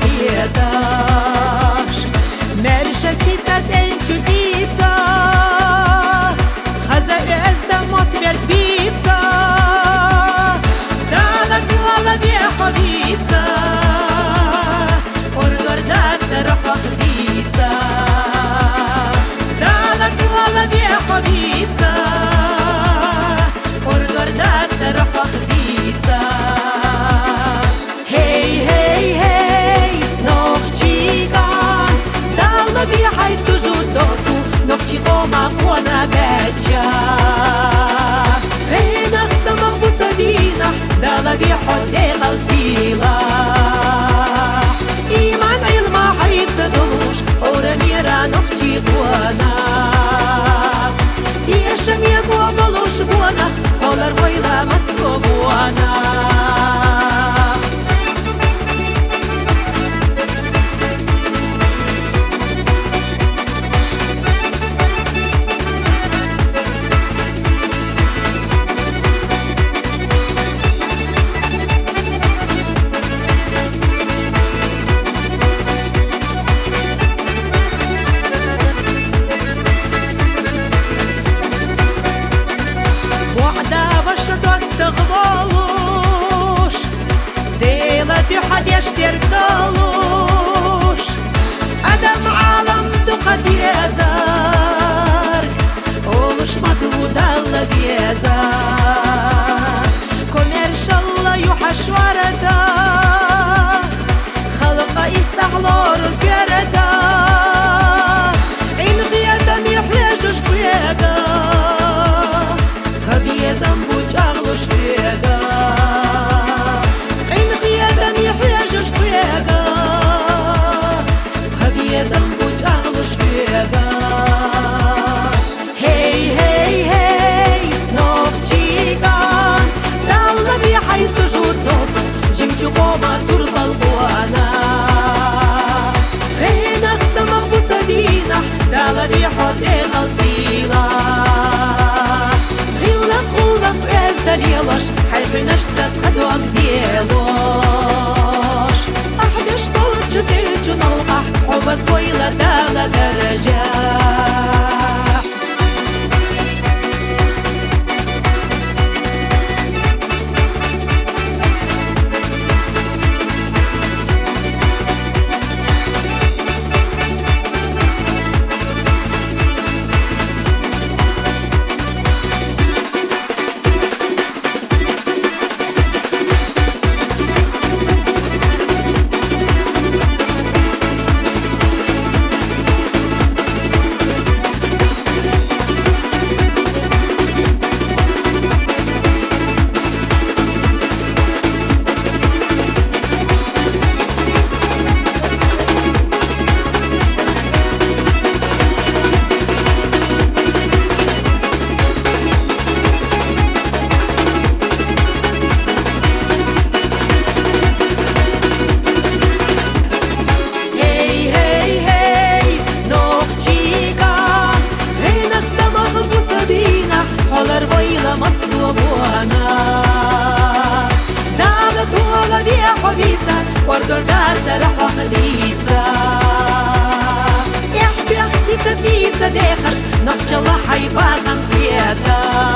خيداش مرشا سيتا تنجديتا خزا ازدا مطبر بيتا دالا كوالا بيحبيتا وردور داتا روح خديتا دالا كوالا بيحبيتا وردور داتا روح خديتاOma ona beća Hejnah samah busadina Dala bi hodne ghalzila Iman ilma hayta dolush Ora mira nohti buana Tiešam jego bolush buana Holar vojla maso buana تغضلوش ديلتي حد يشتركلوش أدم عالم دقت يزار ولش مدود الله بيزار كن إن شاء الله يوحش وردا خلق يستغلور الكردا إن غيادم يحيجوش بيدا خبيزم بوجعلوش بيدا إن غيادم يحيجوش بيدا خبيزم بوجعلوش بيدا هي هي هي نوخشيكان دالا بيحي سجود دوت جمجو قوما تربى القوانا خينك سمخ بسدينة دالا بيحط غزيلة دليلش حيفنش تتخدوك ديلوش أحبش طولت جديد نوقع حبس بويلة دالة درجة وردور دارت رح خديتا يحبي أخسيتا تيتا ديخش نخش الله حيباغم خياتا